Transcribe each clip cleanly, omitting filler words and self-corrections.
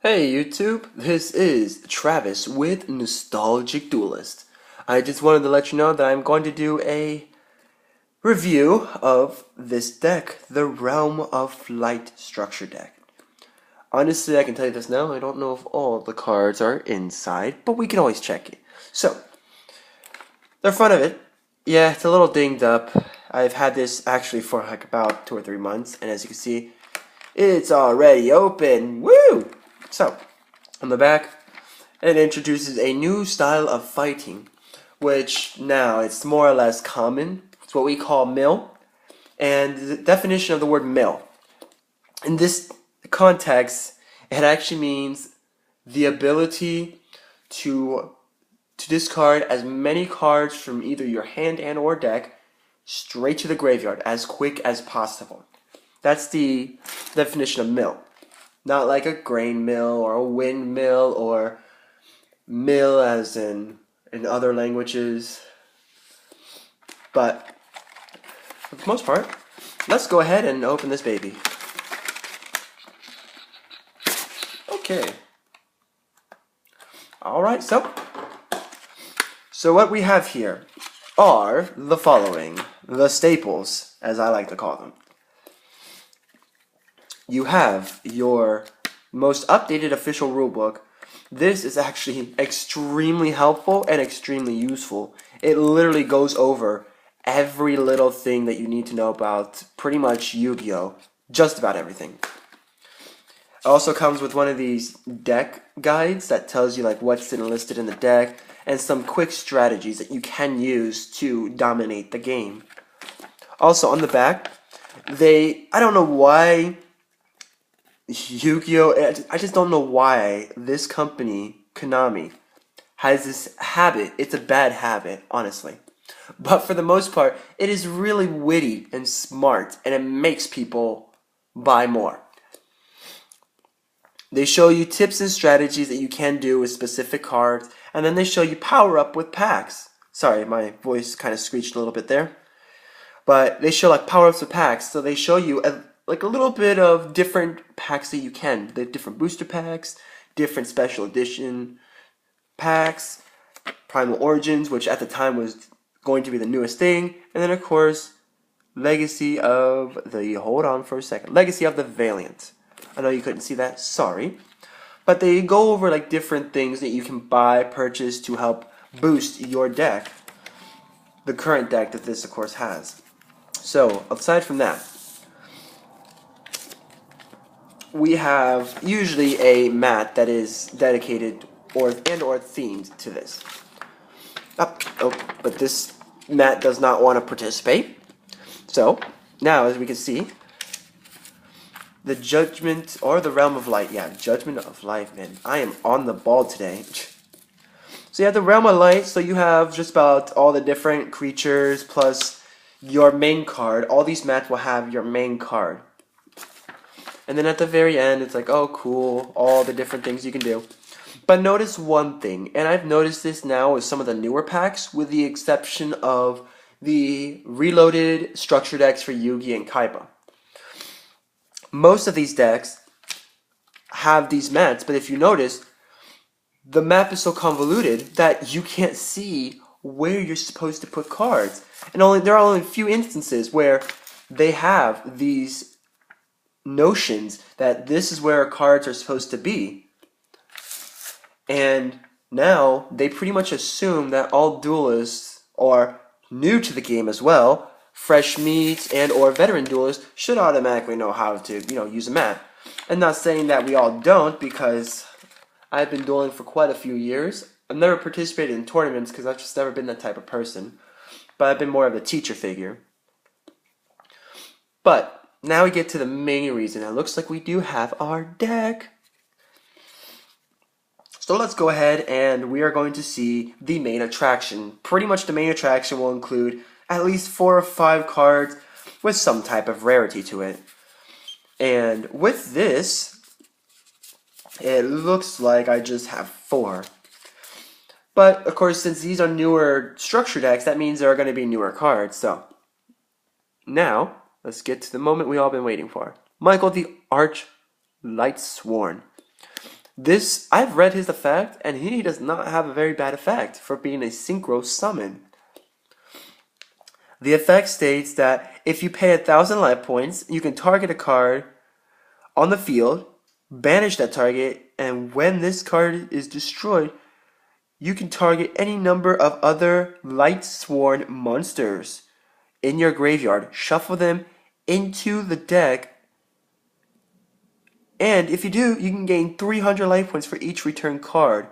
Hey YouTube, this is Travis with Nostalgic Duelist. I just wanted to let you know that I'm going to do a review of this deck, the Realm of Light structure deck. Honestly, I can tell you this now, I don't know if all the cards are inside, but we can always check it. So, the front of it, yeah, it's a little dinged up. I've had this actually for like about 2 or 3 months, and as you can see, it's already open. Woo! So, on the back, it introduces a new style of fighting, which now it's more or less common. It's what we call mill. And the definition of the word mill, in this context, it actually means the ability to discard as many cards from either your hand and or deck straight to the graveyard as quick as possible. That's the definition of mill. Not like a grain mill or a windmill or mill as in other languages. But for the most part, let's go ahead and open this baby. Okay. Alright, so what we have here are the following. The staples, as I like to call them. You have your most updated official rulebook. This is actually extremely helpful and extremely useful. It literally goes over every little thing that you need to know about pretty much Yu-Gi-Oh! Just about everything. It also comes with one of these deck guides that tells you like what's enlisted in the deck and some quick strategies that you can use to dominate the game. Also on the back, I don't know why Yu-Gi-Oh! I just don't know why this company, Konami, has this habit. It's a bad habit, honestly. But for the most part, it is really witty and smart, and it makes people buy more. They show you tips and strategies that you can do with specific cards, and then they show you power up with packs. Sorry, my voice kind of screeched a little bit there. But they show like power ups with packs, so they show you like a little bit of different packs that you can. The different booster packs, different special edition packs, Primal Origins, which at the time was going to be the newest thing, and then of course, Legacy of the, hold on for a second, Legacy of the Valiant. I know you couldn't see that, sorry. But they go over like different things that you can buy, purchase to help boost your deck. The current deck that this of course has. So, aside from that, we have usually a mat that is dedicated or themed to this. But this mat does not want to participate. So, now as we can see, the Judgment, or the Realm of Light. Yeah, Judgment of Light, man. I am on the ball today. So you have the Realm of Light, so you have just about all the different creatures, plus your main card. All these mats will have your main card. And then at the very end, it's like, oh cool, all the different things you can do. But notice one thing, and I've noticed this now with some of the newer packs, with the exception of the reloaded structure decks for Yugi and Kaiba. Most of these decks have these mats, but if you notice, the map is so convoluted that you can't see where you're supposed to put cards. And there are only a few instances where they have these notions that this is where cards are supposed to be. And now they pretty much assume that all duelists are new to the game as well. Fresh meat and or veteran duelists should automatically know how to, use a mat. And not saying that we all don't, because I've been dueling for quite a few years. I've never participated in tournaments because I've just never been that type of person. But I've been more of a teacher figure. But now we get to the main reason. It looks like we do have our deck. So let's go ahead and we are going to see the main attraction. Pretty much the main attraction will include at least 4 or 5 cards with some type of rarity to it. And with this, it looks like I just have 4. But, of course, since these are newer structure decks, that means there are going to be newer cards. So, now, let's get to the moment we all been waiting for. Michael the Arch Lightsworn. I've read his effect, and he does not have a very bad effect for being a synchro summon. The effect states that if you pay 1,000 life points, you can target a card on the field, banish that target, and when this card is destroyed, you can target any number of other Lightsworn monsters in your graveyard, shuffle them into the deck, and if you do, you can gain 300 life points for each return card.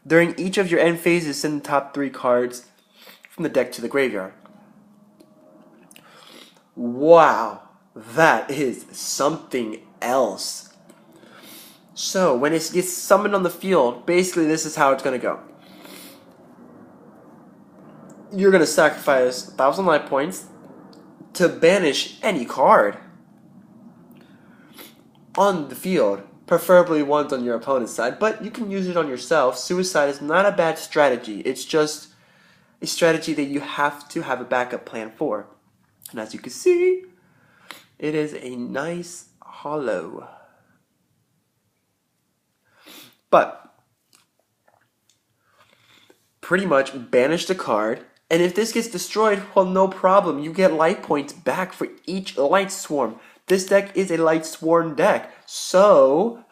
During each of your end phases, send the top 3 cards from the deck to the graveyard. Wow, that is something else. So, when it gets summoned on the field, basically this is how it's going to go. You're going to sacrifice 1,000 life points to banish any card on the field, preferably ones on your opponent's side, but you can use it on yourself. Suicide is not a bad strategy. It's just a strategy that you have to have a backup plan for. And as you can see, it is a nice hollow. But pretty much banish the card, and if this gets destroyed, well, no problem. You get life points back for each Light Swarm. This deck is a Light Swarm deck, so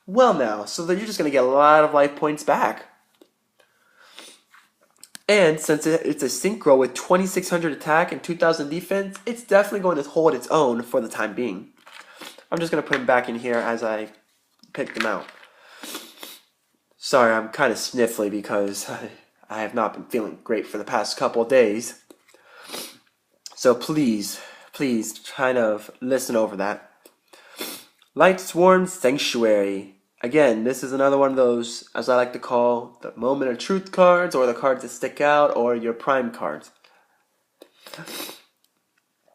well now, so that you're just gonna get a lot of life points back. And since it's a synchro with 2,600 attack and 2,000 defense, it's definitely going to hold its own for the time being. I'm just going to put them back in here as I pick them out. Sorry, I'm kind of sniffly because I have not been feeling great for the past couple of days. So please kind of listen over that. Lightsworn Sanctuary. Again, this is another one of those, as I like to call, the Moment of Truth cards, or the cards that stick out, or your prime cards. It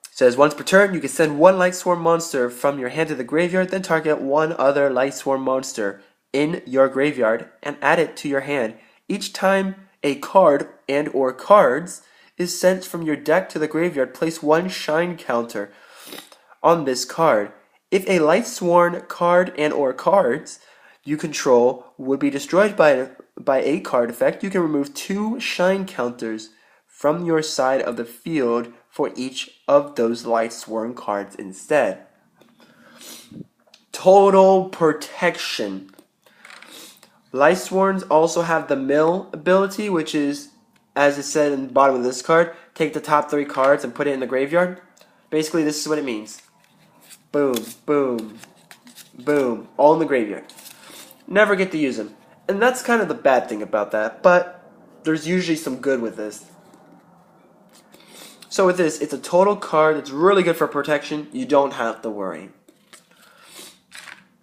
says, once per turn, you can send one Lightsworn monster from your hand to the graveyard, then target one other Lightsworn monster in your graveyard, and add it to your hand. Each time a card and or cards is sent from your deck to the graveyard, place one shine counter on this card. If a Lightsworn card and or cards you control would be destroyed by a card effect, you can remove 2 shine counters from your side of the field for each of those Lightsworn cards instead. Total protection. Lightsworns also have the mill ability, which is, as it said in the bottom of this card, take the top 3 cards and put it in the graveyard. Basically, this is what it means. Boom, boom, boom, all in the graveyard. Never get to use them. And that's kind of the bad thing about that, but there's usually some good with this. So with this, it's a total card that's really good for protection. You don't have to worry.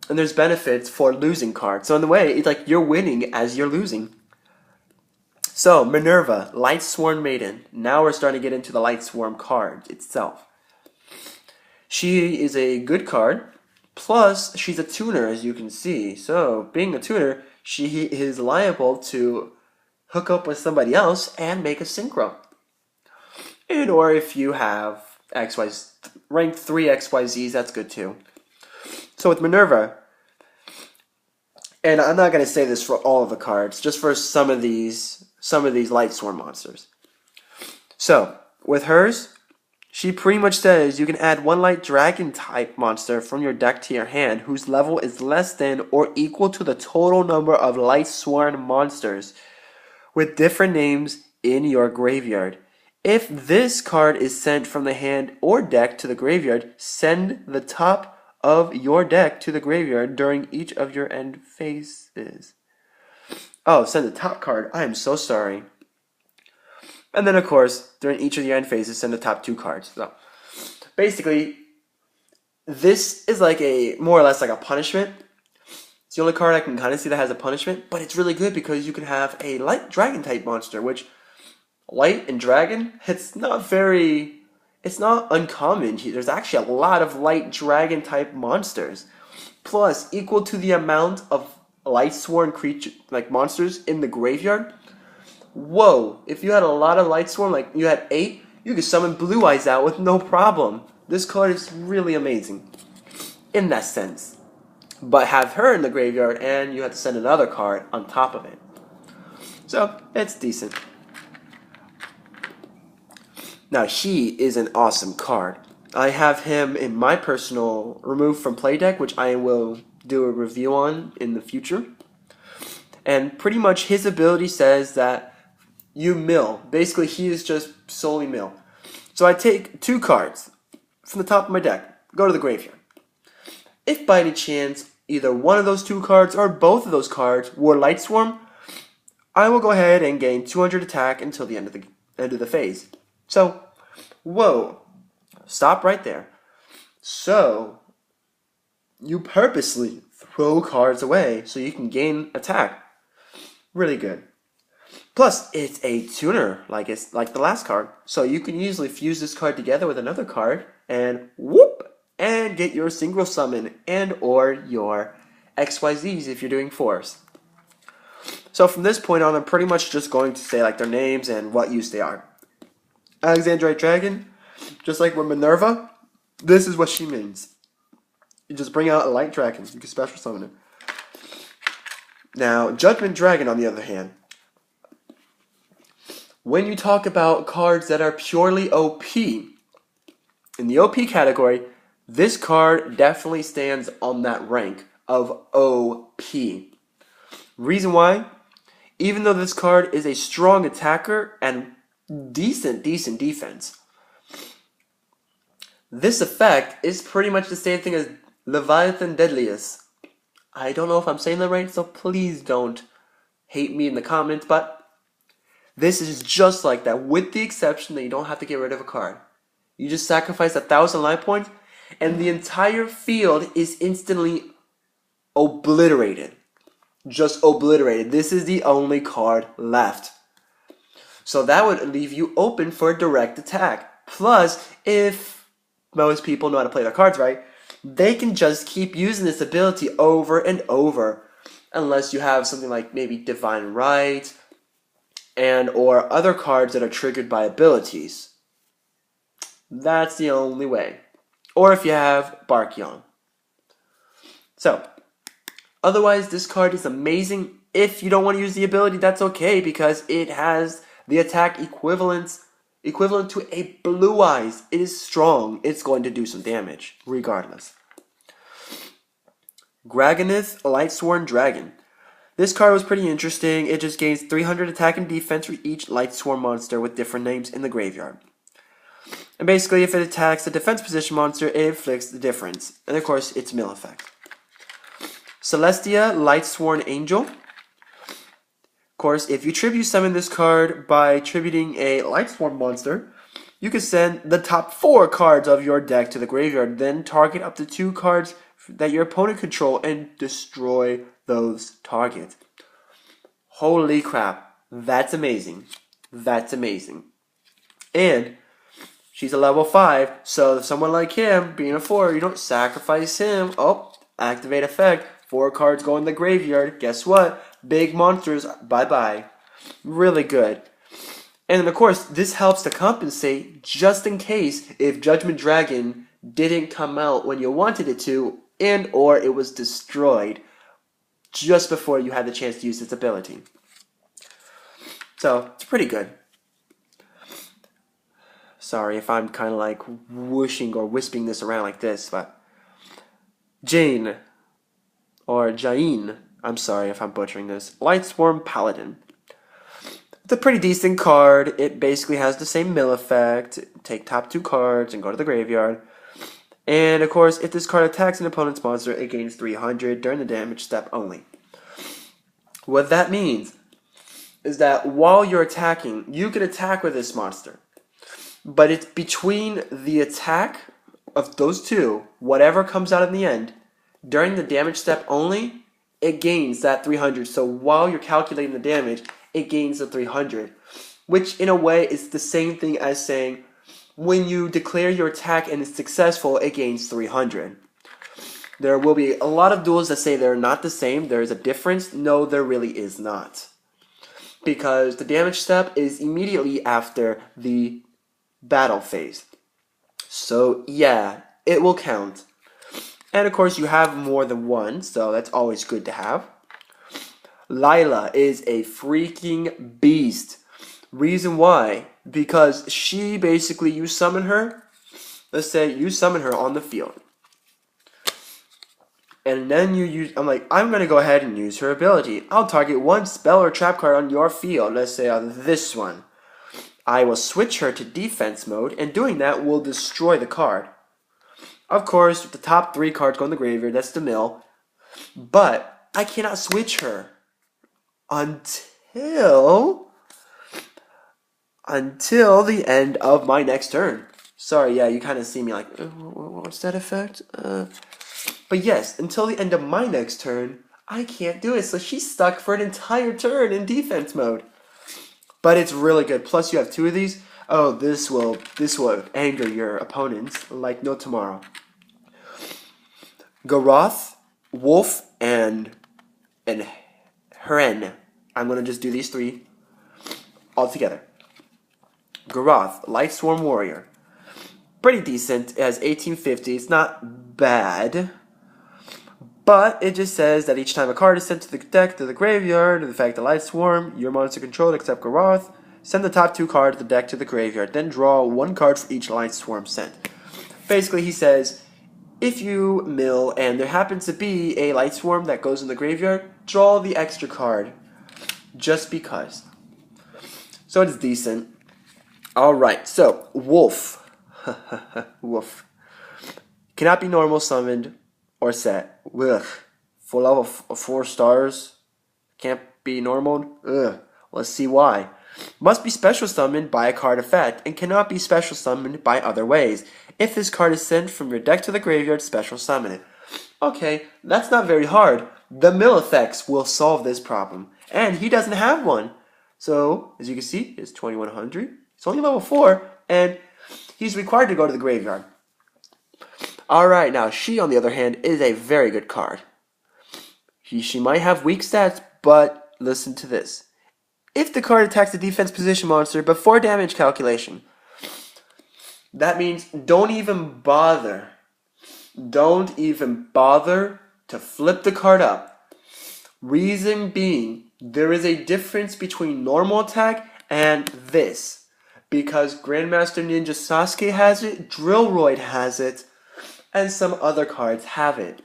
And there's benefits for losing cards. So in the way, it's like you're winning as you're losing. So, Minerva, Lightsworn Maiden. Now we're starting to get into the Lightsworn card itself. She is a good card. Plus, she's a tuner, as you can see. So, being a tuner, she is liable to hook up with somebody else and make a synchro. And or if you have ranked 3 XYZs, that's good too. So with Minerva, and I'm not going to say this for all of the cards, just for some of these Lightsworn monsters. So, with hers, she pretty much says you can add one Light Dragon type monster from your deck to your hand whose level is less than or equal to the total number of Lightsworn monsters with different names in your graveyard. If this card is sent from the hand or deck to the graveyard, send the top of your deck to the graveyard during each of your end phases. Oh, send the top card. I am so sorry. And then, of course, during each of your end phases, send the top 2 cards. So, basically, this is like more or less like a punishment. It's the only card I can kind of see that has a punishment, but it's really good because you can have a Light Dragon type monster, which Light and Dragon, it's not uncommon. There's actually a lot of Light Dragon type monsters. Plus, equal to the amount of Lightsworn creature monsters in the graveyard. Whoa, if you had a lot of Lightsworn, like you had 8, you could summon Blue Eyes out with no problem. This card is really amazing in that sense. but have her in the graveyard, and you have to send another card on top of it. So it's decent. Now he is an awesome card. I have him in my personal remove from play deck, which I will do a review on in the future. And pretty much his ability says that you mill. Basically, he is just solely mill. So I take 2 cards from the top of my deck, go to the graveyard. If by any chance either one of those 2 cards or both of those cards were Light Swarm, I will go ahead and gain 200 attack until the end of the phase. So, whoa, stop right there. So, you purposely throw cards away so you can gain attack. Really good. Plus, it's a tuner like the last card, so you can easily fuse this card together with another card and whoop, and get your single summon and or your XYZs if you're doing force. So from this point on, I'm pretty much just going to say like their names and what use they are. Alexandrite Dragon, just like with Minerva, this is what she means. You just bring out a light dragon, you can special summon it. Now, Judgment Dragon on the other hand, when you talk about cards that are purely OP, in the OP category, this card definitely stands on that rank of OP. Reason why? Even though this card is a strong attacker and decent defense, this effect is pretty much the same thing as Leviathan Deadliest. I don't know if I'm saying that right, so please don't hate me in the comments, but this is just like that, with the exception that you don't have to get rid of a card. You just sacrifice 1,000 life points, and the entire field is instantly obliterated. Just obliterated. This is the only card left. So that would leave you open for a direct attack. Plus, if most people know how to play their cards right, they can just keep using this ability over and over. Unless you have something like maybe Divine Right, and or other cards that are triggered by abilities. That's the only way. Or if you have Barkion. So, otherwise this card is amazing. If you don't want to use the ability, that's okay, because it has the attack equivalent to a Blue Eyes. It is strong. It's going to do some damage, regardless. Graganith Lightsworn Dragon. This card was pretty interesting. It just gains 300 attack and defense for each Lightsworn monster with different names in the graveyard. And basically, if it attacks a defense position monster, it inflicts the difference. And of course, it's mill effect. Celestia Lightsworn Angel. Of course, if you tribute summon this card by tributing a Lightsworn monster, you can send the top 4 cards of your deck to the graveyard, then target up to 2 cards that your opponent control and destroy those targets. Holy crap, that's amazing. That's amazing. And she's a level 5, so if someone like him, being a 4, you don't sacrifice him. Oh, activate effect. 4 cards go in the graveyard. Guess what? Big monsters, bye-bye. Really good. And then, of course, this helps to compensate just in case if Judgment Dragon didn't come out when you wanted it to, and or it was destroyed just before you had the chance to use its ability. So, it's pretty good. Sorry if I'm kind of like whooshing or wisping this around like this, but Jane, or Jain, I'm sorry if I'm butchering this, Lightsworn Paladin. It's a pretty decent card. It basically has the same mill effect. Take top 2 cards and go to the graveyard. And of course, if this card attacks an opponent's monster, it gains 300 during the damage step only. What that means is that while you're attacking, you can attack with this monster. But it's between the attack of those 2, whatever comes out in the end, during the damage step only, it gains that 300. So while you're calculating the damage, it gains the 300. Which in a way is the same thing as saying, when you declare your attack and it's successful, it gains 300. There will be a lot of duels that say they're not the same. There is a difference. No, there really is not. Because the damage step is immediately after the battle phase. So yeah, it will count. And of course, you have more than one, so that's always good to have. Lila is a freaking beast. Reason why? Because she basically, you summon her. Let's say you summon her on the field. And then you use, I'm like, I'm going to go ahead and use her ability. I'll target one spell or trap card on your field. Let's say on this one. I will switch her to defense mode, and doing that will destroy the card. Of course, the top 3 cards go in the graveyard. That's the mill. But I cannot switch her until the end of my next turn. Sorry, yeah, you kind of see me like, what's that effect? But yes, until the end of my next turn, I can't do it. So she's stuck for an entire turn in defense mode. But it's really good. Plus, you have 2 of these. Oh, this will anger your opponents like no tomorrow. Garoth, Wolf, and Heren. I'm gonna just do these 3 all together. Garoth, Lightsworn Warrior. Pretty decent. It has 1850. It's not bad. But it just says that each time a card is sent to the deck to the graveyard, the fact that Lightsworn, your monster controlled except Garoth, send the top 2 cards of the deck to the graveyard. Then draw 1 card for each Lightsworn sent. Basically, he says, if you mill and there happens to be a Lightsworn that goes in the graveyard, draw the extra card. Just because. So it's decent. Alright, so, Wolf. Wolf. Cannot be normal summoned or set. Ugh. Full level of 4 stars. Can't be normal. Ugh. Let's see why. Must be special summoned by a card effect and cannot be special summoned by other ways. If this card is sent from your deck to the graveyard, special summon it. Okay, that's not very hard. The mill effects will solve this problem. And he doesn't have one. So, as you can see, it's 2100. It's only level 4, and he's required to go to the graveyard. Alright, now she, on the other hand, is a very good card. She might have weak stats, but listen to this. If the card attacks a defense position monster before damage calculation, that means don't even bother. Don't even bother to flip the card up. Reason being, there is a difference between normal attack and this. Because Grandmaster Ninja Sasuke has it, Drillroid has it, and some other cards have it.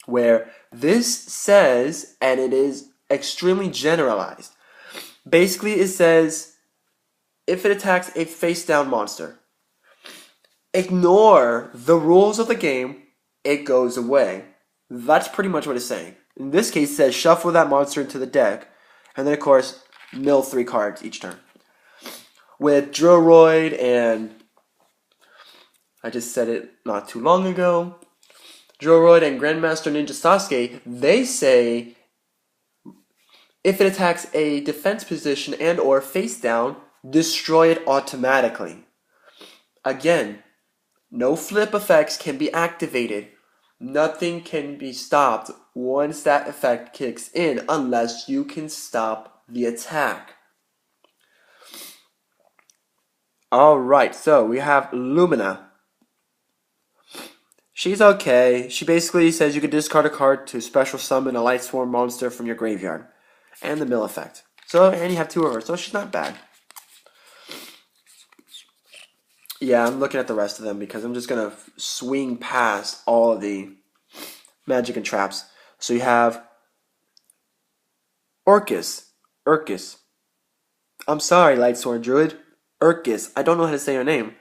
Where this says, and it is extremely generalized, basically it says, if it attacks a face-down monster, ignore the rules of the game, it goes away. That's pretty much what it's saying. In this case, it says shuffle that monster into the deck, and then of course, mill 3 cards each turn. With Drillroid and I just said it not too long ago, Drillroid and Grandmaster Ninja Sasuke, they say if it attacks a defense position and or face down, destroy it automatically. Again, no flip effects can be activated. Nothing can be stopped once that effect kicks in unless you can stop the attack. Alright, so we have Lumina. She's okay. She basically says you can discard a card to special summon a Lightsworn monster from your graveyard. And the mill effect. So, and you have 2 of her, so she's not bad. Yeah, I'm looking at the rest of them because I'm just going to swing past all of the magic and traps. So you have Orcus. I'm sorry, Lightsworn Druid. Urkis. I don't know how to say her name.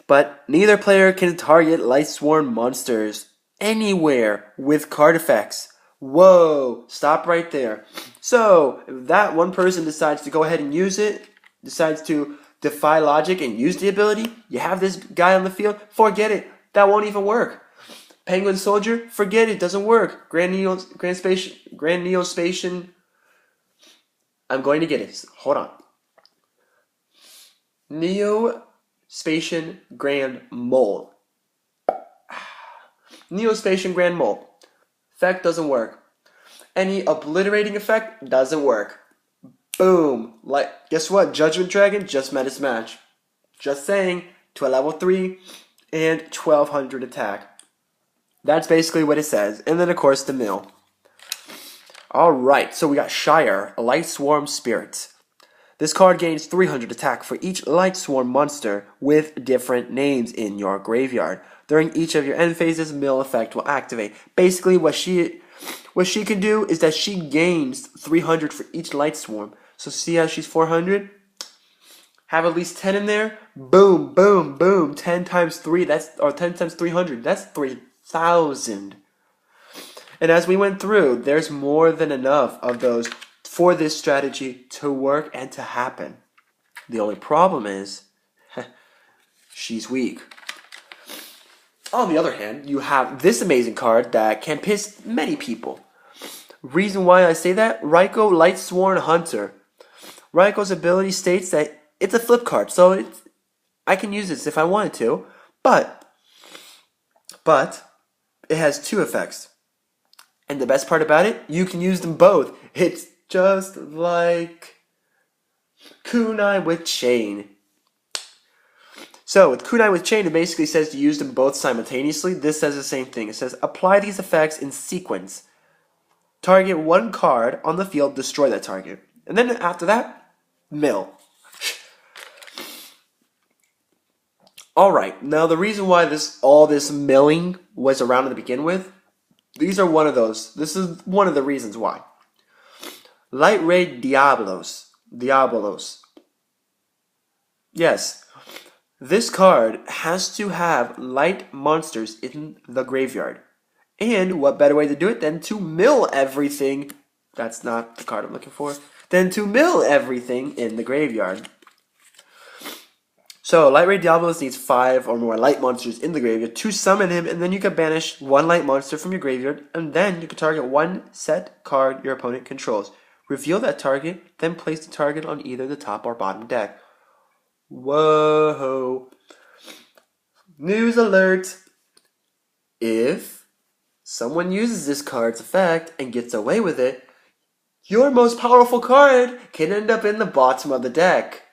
But neither player can target Lightsworn monsters anywhere with card effects. Whoa, stop right there. So, if that one person decides to go ahead and use it, decides to defy logic and use the ability, you have this guy on the field, forget it. That won't even work. Penguin Soldier, forget it, doesn't work. Grand Neospatian, I'm going to get it. Hold on. Neospatian Grand Mole. Neospatian Grand Mole. Effect doesn't work. Any obliterating effect doesn't work. Boom. Like, guess what? Judgment Dragon just met its match. Just saying. To a level 3 and 1200 attack. That's basically what it says. And then, of course, the mill. Alright, so we got Shire, a Light Swarm Spirit. This card gains 300 attack for each Light Swarm monster with different names in your graveyard. During each of your end phases, mill effect will activate. Basically, what she can do is that she gains 300 for each Light Swarm. So see how she's 400? Have at least 10 in there. Boom, boom, boom. 10 times 3, or 10 times 300. That's 3,000. And as we went through, there's more than enough of those for this strategy to work and to happen. The only problem is, she's weak. On the other hand, you have this amazing card that can piss many people. Reason why I say that? Raikou Lightsworn Hunter. Raikou's ability states that it's a flip card, so I can use this if I wanted to, but it has 2 effects. And the best part about it, you can use them both. It's just like Kunai with Chain. So with Kunai with Chain, it basically says to use them both simultaneously. This says the same thing. It says apply these effects in sequence. Target one card on the field, destroy that target. And then after that, mill. Alright, now the reason why all this milling was around to begin with, these are one of those. This is one of the reasons why. Light Ray Diabolos. Yes. This card has to have light monsters in the graveyard. And what better way to do it than to mill everything. That's not the card I'm looking for. Than to mill everything in the graveyard. So, Light Ray Diabolos needs 5 or more light monsters in the graveyard to summon him, and then you can banish 1 light monster from your graveyard, and then you can target 1 set card your opponent controls. Reveal that target, then place the target on either the top or bottom deck. Whoa. News alert. If someone uses this card's effect and gets away with it, your most powerful card can end up in the bottom of the deck.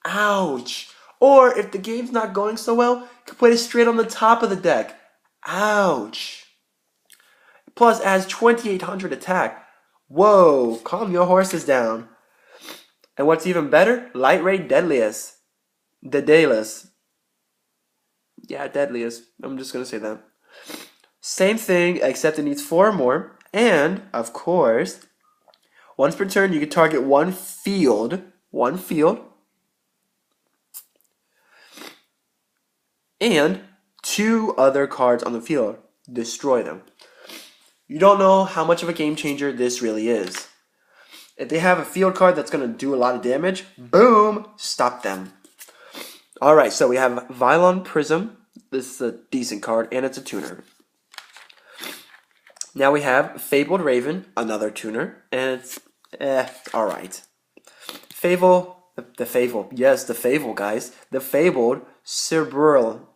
Ouch. Or, if the game's not going so well, you can put it straight on the top of the deck. Ouch. Plus, it has 2,800 attack. Whoa, calm your horses down. And what's even better? Light Ray Deadliest. Deadliest. Yeah, Deadliest. I'm just going to say that. Same thing, except it needs 4 more. And, of course, once per turn, you can target one field, and 2 other cards on the field. Destroy them. You don't know how much of a game changer this really is. If they have a field card that's going to do a lot of damage, boom, stop them. Alright, so we have Vylon Prism. This is a decent card, and it's a tuner. Now we have Fabled Raven, another tuner, and it's, alright. The Fable, guys. The Fabled Cerbero,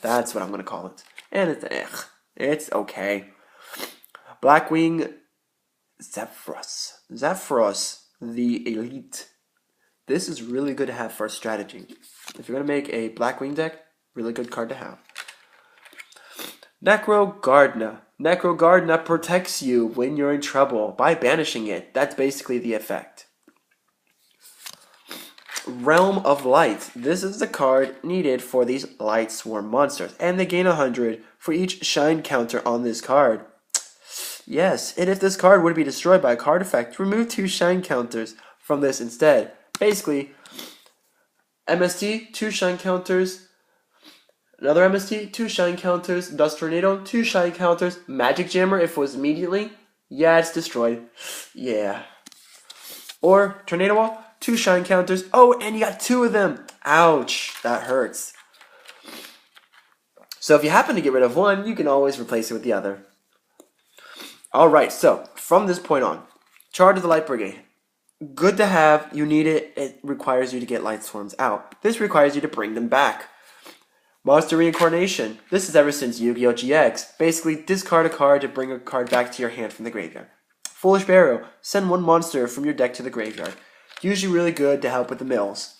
that's what I'm going to call it. And it's okay. Blackwing Zephyros, the Elite. This is really good to have for a strategy. If you're going to make a Blackwing deck, really good card to have. Necrogardna. Necrogardna protects you when you're in trouble by banishing it. That's basically the effect. Realm of Light. This is the card needed for these Light Swarm monsters. And they gain 100 for each shine counter on this card. Yes, and if this card would be destroyed by a card effect, remove 2 shine counters from this instead. Basically, MST, 2 shine counters. Another MST, 2 shine counters. Dust Tornado, 2 shine counters. Magic Jammer, if it was immediately, yeah, it's destroyed. Yeah. Or Tornado Wall, 2 shine counters. Oh, and you got 2 of them. Ouch, that hurts. So if you happen to get rid of one, you can always replace it with the other. Alright, so from this point on, Charge of the Light Brigade. Good to have, you need it, it requires you to get Light Swarms out. This requires you to bring them back. Monster Reincarnation. This is ever since Yu-Gi-Oh! GX. Basically, discard a card to bring a card back to your hand from the graveyard. Foolish Burial. Send 1 monster from your deck to the graveyard. Usually really good to help with the mills.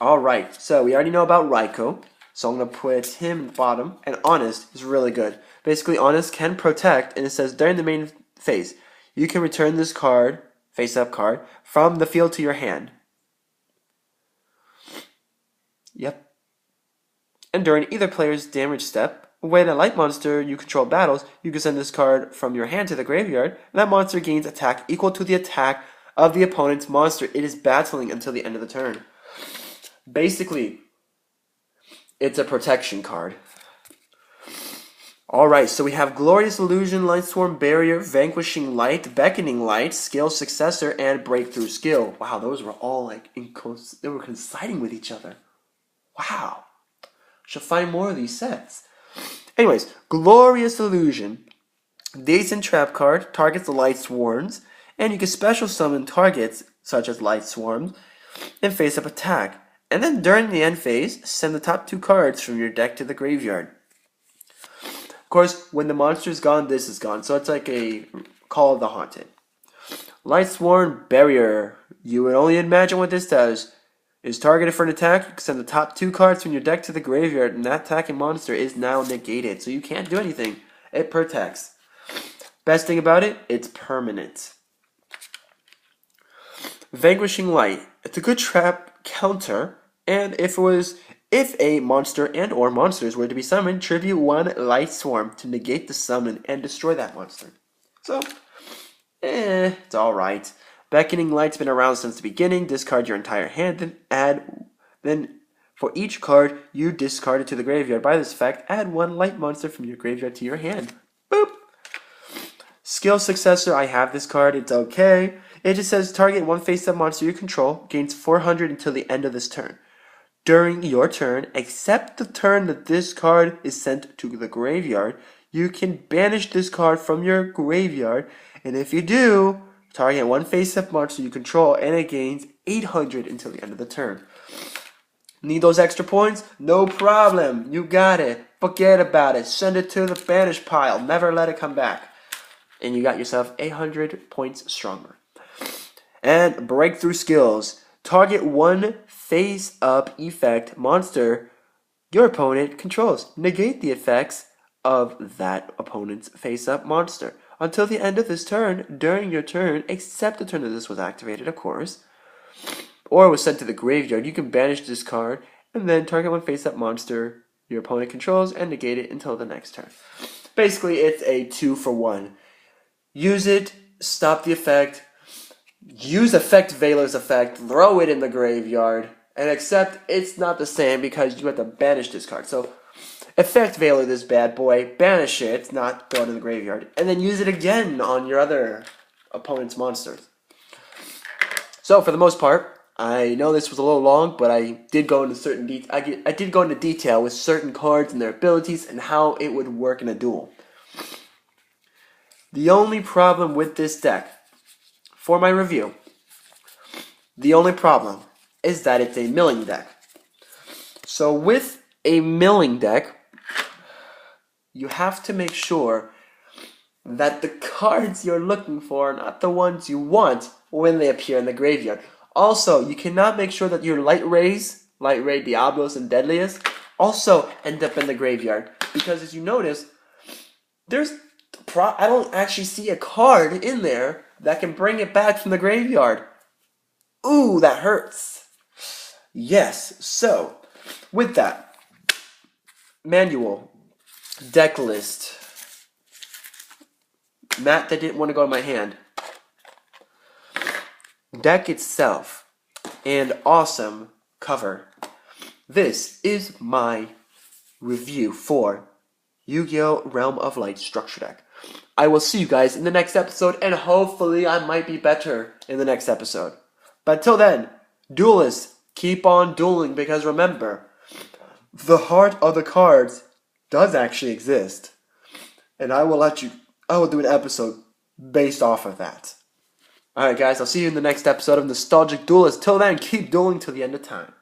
Alright, so we already know about Raikou. So I'm going to put him in the bottom. And Honest is really good. Basically, Honest can protect, and it says during the main phase, you can return this card, face-up card, from the field to your hand. Yep. And during either player's damage step, when a light monster you control battles, you can send this card from your hand to the graveyard, and that monster gains attack equal to the attack of the opponent's monster it is battling until the end of the turn. Basically, it's a protection card. Alright, so we have Glorious Illusion, Light Swarm, Barrier, Vanquishing Light, Beckoning Light, Skill Successor, and Breakthrough Skill. Wow, those were all like they were coinciding with each other. Wow. Should find more of these sets. Anyways, Glorious Illusion. Decent trap card, targets the Light Swarms, and you can special summon targets such as Light Swarms and face up attack. And then during the end phase, send the top 2 cards from your deck to the graveyard. Of course, when the monster is gone, this is gone. So it's like a Call of the Haunted. Light Swarm Barrier. You would only imagine what this does. Is targeted for an attack, you can send the top 2 cards from your deck to the graveyard, and that attacking monster is now negated. So you can't do anything. It protects. Best thing about it, it's permanent. Vanquishing Light. It's a good trap counter, and if a monster and or monsters were to be summoned, tribute 1 Light Swarm to negate the summon and destroy that monster. So, it's alright. Beckoning Light's been around since the beginning. Discard your entire hand, then for each card you discarded to the graveyard. By this effect, add 1 light monster from your graveyard to your hand. Boop! Skill Successor, I have this card, it's okay. It just says target 1 face-up monster you control, gains 400 until the end of this turn. During your turn, except the turn that this card is sent to the graveyard, you can banish this card from your graveyard, and if you do, target 1 face-up monster you control, and it gains 800 until the end of the turn. Need those extra points? No problem. You got it. Forget about it. Send it to the banish pile. Never let it come back. And you got yourself 800 points stronger. And Breakthrough Skills. Target 1 face-up effect monster your opponent controls. Negate the effects of that opponent's face-up monster until the end of this turn, during your turn, except the turn that this was activated, of course, or was sent to the graveyard. You can banish this card, and then target 1 face-up monster your opponent controls, and negate it until the next turn. Basically, it's a 2-for-1. Use it, stop the effect, use Effect Veiler's effect, throw it in the graveyard, and except it's not the same because you have to banish this card. So, Effect Veiler this bad boy, banish it, not throw it in the graveyard, and then use it again on your other opponent's monsters. So, for the most part, I know this was a little long, but I did go into I did go into detail with certain cards and their abilities and how it would work in a duel. The only problem with this deck, for my review, the only problem is that it's a milling deck. So with a milling deck, you have to make sure that the cards you're looking for are not the ones you want when they appear in the graveyard. Also, you cannot make sure that your Light Ray, Diablos, and Deadliest also end up in the graveyard. Because as you notice, I don't actually see a card in there that can bring it back from the graveyard. Ooh, that hurts. Yes, so, with that, manual, deck list, mat that didn't want to go in my hand, deck itself, and awesome cover. This is my review for Yu-Gi-Oh! Realm of Light Structure Deck. I will see you guys in the next episode, and hopefully I might be better in the next episode. But until then, duelists, keep on dueling, because remember, the heart of the cards does actually exist. And I will do an episode based off of that. Alright guys, I'll see you in the next episode of Nostalgic Duelist. Till then, keep dueling till the end of time.